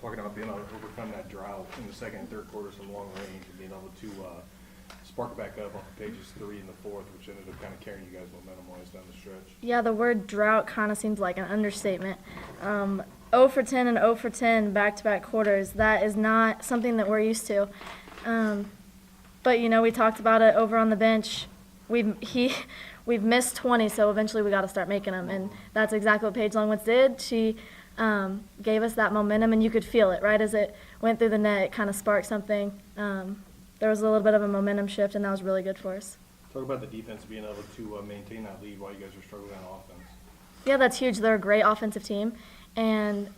talking about being able to overcome that drought in the second and third quarters from long range and being able to spark it back up on pages 3 and the 4th, which ended up kind of carrying you guys momentum-wise down the stretch. Yeah, the word drought kind of seems like an understatement. 0 for 10 and 0 for 10 back-to-back quarters, that is not something that we're used to. But, you know, we talked about it over on the bench. We've missed 20, so eventually we got to start making them, and that's exactly what Paige Longwoods did. She gave us that momentum, and you could feel it, right? As it went through the net, it kind of sparked something. There was a little bit of a momentum shift, and that was really good for us. Talk about the defense being able to maintain that lead while you guys are struggling on offense. Yeah, that's huge. They're a great offensive team, and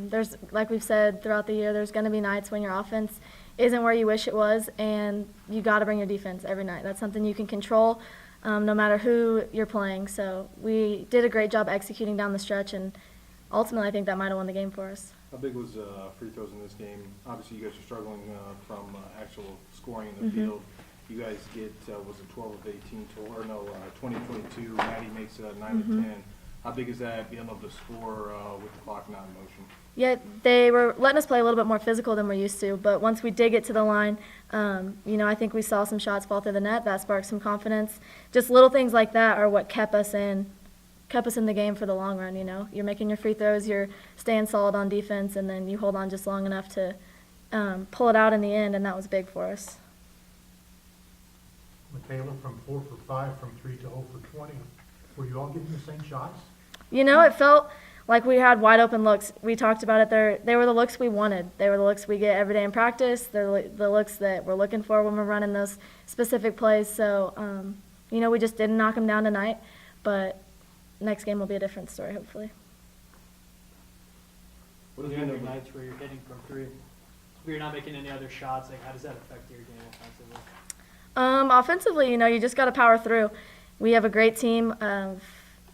there's, like we've said throughout the year, there's going to be nights when your offense isn't where you wish it was, and you got to bring your defense every night. That's something you can control no matter who you're playing. So we did a great job executing down the stretch, and ultimately I think that might have won the game for us. How big was free throws in this game? Obviously, you guys are struggling from actual scoring in the field. You guys get, was it 12 of 18 total, or no, 20-22. Maddie makes 9 of 10. How big is that, being able to score with the clock not in motion? Yeah, they were letting us play a little bit more physical than we're used to, but once we did get to the line, you know, I think we saw some shots fall through the net. That sparked some confidence. Just little things like that are what kept us in the game for the long run, you know. You're making your free throws, you're staying solid on defense, and then you hold on just long enough to pull it out in the end, and that was big for us. Mikaela, from 4 for 5, from 3 to 0 for 20. Were you all getting the same shots? You know, it felt like we had wide open looks. We talked about it. They were the looks we wanted. They were the looks we get every day in practice. They're the looks that we're looking for when we're running those specific plays. So, you know, we just didn't knock them down tonight, but next game will be a different story, hopefully. What are the other nights where you're hitting from 3, where you're not making any other shots? Like, how does that affect your game offensively? Offensively, you know, you just got to power through. We have a great team of,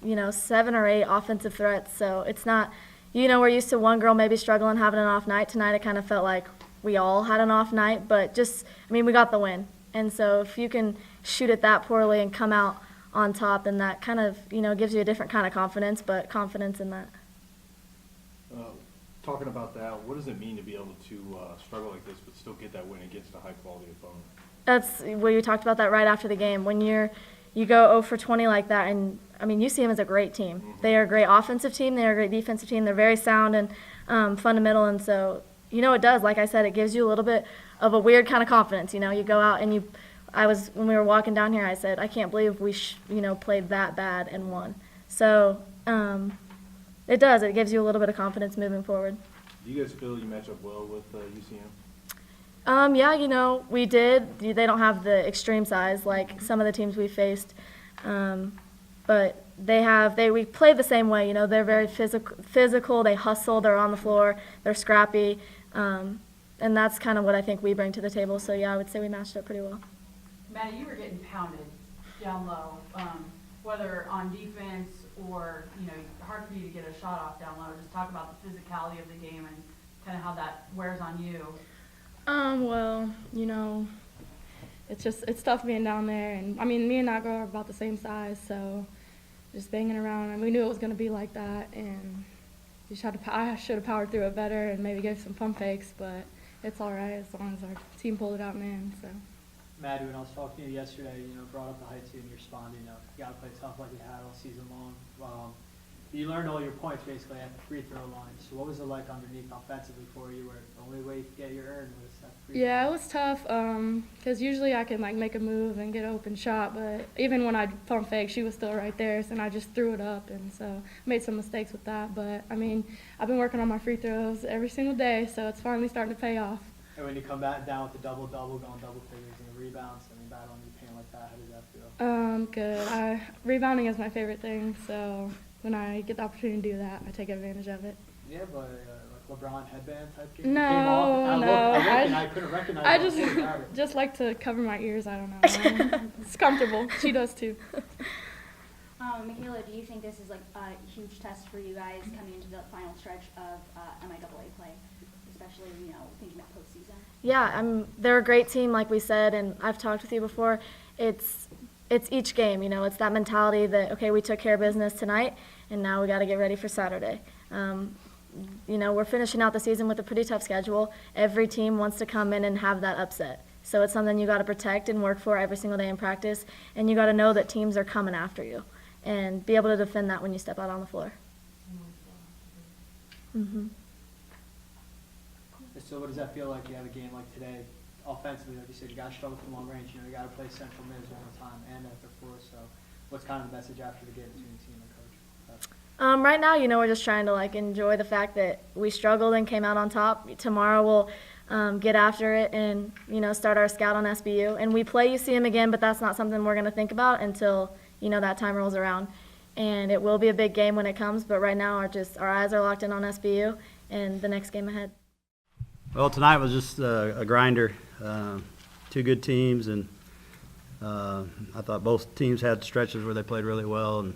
you know, 7 or 8 offensive threats. So it's not, you know, we're used to one girl maybe struggling, having an off night. Tonight it kind of felt like we all had an off night, but just, I mean, we got the win. And so if you can shoot it that poorly and come out on top, then that kind of, you know, gives you a different kind of confidence, but confidence in that. Talking about that, what does it mean to be able to struggle like this but still get that win against a high-quality opponent? That's what you talked about that right after the game. When you go 0 for 20 like that, and I mean, UCM is a great team. They are a great offensive team. They are a great defensive team. They're very sound and fundamental, and so, you know, it does. Like I said, it gives you a little bit of a weird kind of confidence. You know, you go out and when we were walking down here, I said, I can't believe we, played that bad and won. So it does. It gives you a little bit of confidence moving forward. Do you guys feel you match up well with UCM? Yeah, you know, we did. They don't have the extreme size like some of the teams we faced, but we play the same way. You know, they're very physical. They hustle. They're on the floor. They're scrappy, and that's kind of what I think we bring to the table. So yeah, I would say we matched up pretty well. Maddie, you were getting pounded down low, whether on defense or, you know, hard for you to get a shot off down low. Just talk about the physicality of the game and kind of how that wears on you. Well, you know, it's tough being down there, and I mean, me and that girl are about the same size, so just banging around, and we knew it was going to be like that, and I should have powered through it better and maybe gave some pump fakes, but it's all right as long as our team pulled it out in the end. So. Maddie, when I was talking to you yesterday, you know, brought up the height too, and you responded, you know, you got to play tough like you had all season long. You learned all your points basically at the free throw line. So what was it like underneath offensively for you, where the only way you could get your earn was that free throw? Yeah, it was tough because usually I can like make a move and get an open shot, but even when I pump fake, she was still right there, and I just threw it up, and so I made some mistakes with that. But I mean, I've been working on my free throws every single day, so it's finally starting to pay off. And when you come back down with the double-double, going double figures and the rebounds, I mean, battling the paint like that, how did that feel? Good. Rebounding is my favorite thing, so when I get the opportunity to do that, I take advantage of it. Yeah, but like LeBron headband type game? No. I couldn't recognize I it. just like to cover my ears. I don't know. It's comfortable. She does too. Mikaela, do you think this is like a huge test for you guys coming into the final stretch of MIAA play, especially, you know, thinking about postseason? Yeah, they're a great team, like we said, and I've talked with you before. It's each game, you know, it's that mentality that, okay, we took care of business tonight, and now we got to get ready for Saturday. we're finishing out the season with a pretty tough schedule. Every team wants to come in and have that upset. So it's something you got to protect and work for every single day in practice, and you got to know that teams are coming after you and be able to defend that when you step out on the floor. Mm-hmm. So what does that feel like? You have a game like today, offensively, like you said, you got to struggle from long range. You got to play Central Miss one more time and after 4. So what's kind of the message after the game between the team and coach? Right now, we're just trying to enjoy the fact that we struggled and came out on top. Tomorrow we'll get after it and start our scout on SBU. And we play UCM again, but that's not something we're going to think about until that time rolls around. And it will be a big game when it comes, but right now our eyes are locked in on SBU and the next game ahead. Well, tonight was just a grinder. 2 good teams, and I thought both teams had stretches where they played really well. And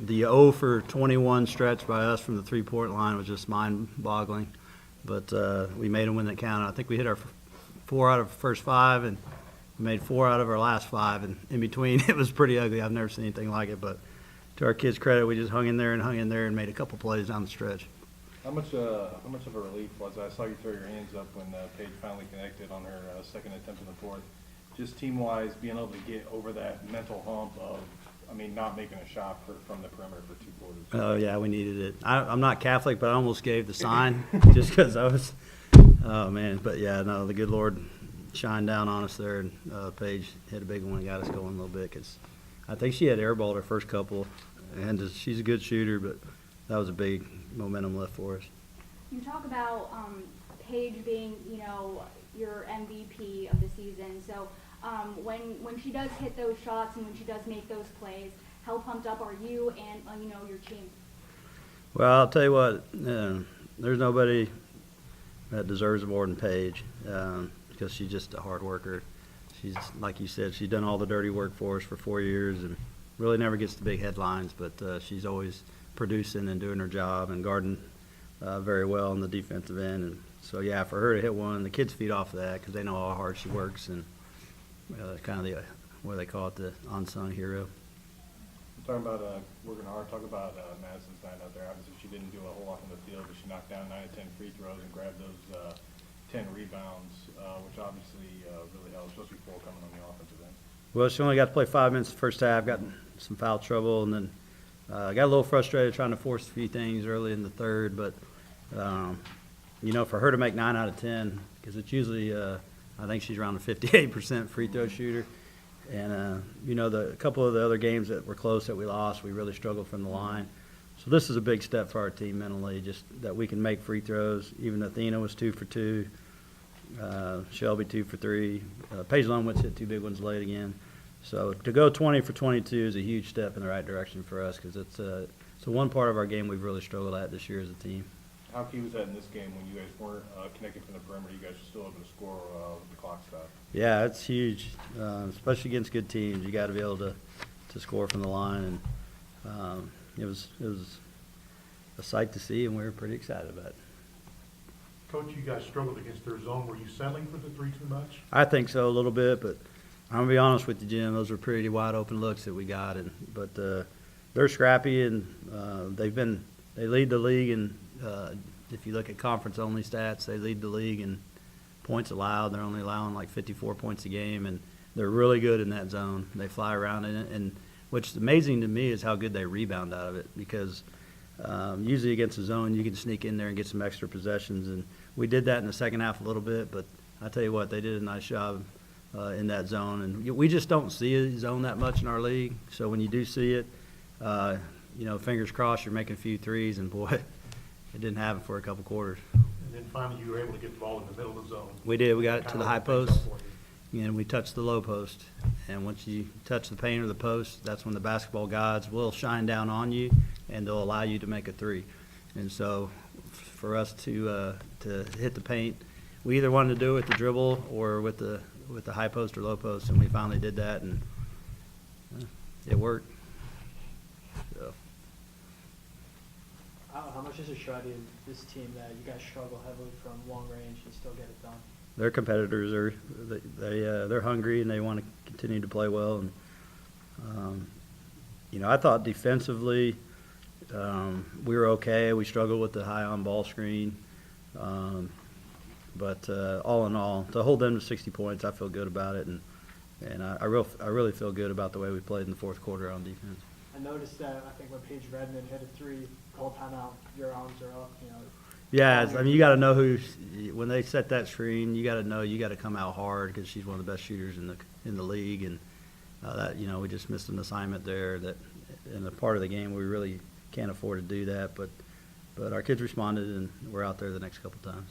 the 0 for 21 stretch by us from the 3-point line was just mind-boggling. But we made them when they counted. I think we hit our 4 out of the first 5, and we made 4 out of our last 5. And in between, it was pretty ugly. I've never seen anything like it. But to our kids' credit, we just hung in there and made a couple plays down the stretch. How much of a relief was it? I saw you throw your hands up when Paige finally connected on her second attempt in the 4th. Just team-wise, being able to get over that mental hump of, not making a shot from the perimeter for 2 quarters. Oh, yeah, we needed it. I'm not Catholic, but I almost gave the sign just because I was – oh, man. But, yeah, no, the good Lord shined down on us there, and Paige hit a big one and got us going a little bit because I think she had airballed her first couple, and she's a good shooter, but that was a big momentum lift for us. You talk about Paige being, your MVP of the season. So when she does hit those shots and when she does make those plays, how pumped up are you and your team? Well, I'll tell you what, there's nobody that deserves it more than Paige because she's just a hard worker. She's, like you said, she's done all the dirty work for us for 4 years and really never gets the big headlines, but she's always producing and doing her job and guarding very well on the defensive end. And so, yeah, for her to hit one, the kids feed off of that because they know how hard she works and kind of the, what do they call it, the unsung hero. Talking about working hard, talk about Madison's night out there. Obviously, she didn't do a whole lot on the field, but she knocked down 9 of 10 free throws and grabbed those 10 rebounds, which obviously really helps, especially for coming on the offensive end. Well, she only got to play 5 minutes the first half, got in some foul trouble, and then got a little frustrated trying to force a few things early in the 3rd. But, for her to make 9 out of 10, because it's usually, I think she's around a 58% free throw shooter. And, a couple of the other games that were close that we lost, we really struggled from the line. So this is a big step for our team mentally, just that we can make free throws. Even Athena was 2 for 2. Shelby 2 for 3. Paige Lundwitz hit 2 big ones late again. So to go 20 for 22 is a huge step in the right direction for us because it's one part of our game we've really struggled at this year as a team. How key was that in this game when you guys weren't connecting from the perimeter? You guys were still able to score with the clock stop. Yeah, it's huge, especially against good teams. You got to be able to score from the line, and it was a sight to see, and we were pretty excited about it. Coach, you guys struggled against their zone. Were you settling for the 3 too much? I think so a little bit, but I'm gonna be honest with you, Jim. Those were pretty wide open looks that we got, but they're scrappy, and they lead the league in. If you look at conference-only stats, they lead the league in points allowed. They're only allowing like 54 points a game, and they're really good in that zone. They fly around in it, and what's amazing to me is how good they rebound out of it because usually against the zone you can sneak in there and get some extra possessions, and we did that in the second half a little bit, but I tell you what, they did a nice job in that zone, and we just don't see a zone that much in our league, so when you do see it, fingers crossed you're making a few threes, and boy, it didn't happen for a couple quarters. And then finally you were able to get the ball in the middle of the zone. We did. We got it to the high post, you. and we touched the low post. And once you touch the paint or the post, that's when the basketball gods will shine down on you, and they'll allow you to make a 3. And so for us to hit the paint, we either wanted to do it with the dribble or with the high post or low post, and we finally did that, and it worked. So. How much does it show you, this team, that you guys struggle heavily from long range and still get it done? Their competitors they're hungry and they want to continue to play well. And I thought defensively, We were okay. We struggled with the high on ball screen. But all in all, to hold them to 60 points, I feel good about it. And I really feel good about the way we played in the fourth quarter on defense. I noticed that, I think when Paige Redmond hit a three, called timeout, your arms are up, you know. Yeah, I mean, you got to know when they set that screen, you got to know you got to come out hard because she's one of the best shooters in the league. And that, you know, we just missed an assignment there that in a part of the game we really can't afford to do that. But our kids responded, and we're out there the next couple times.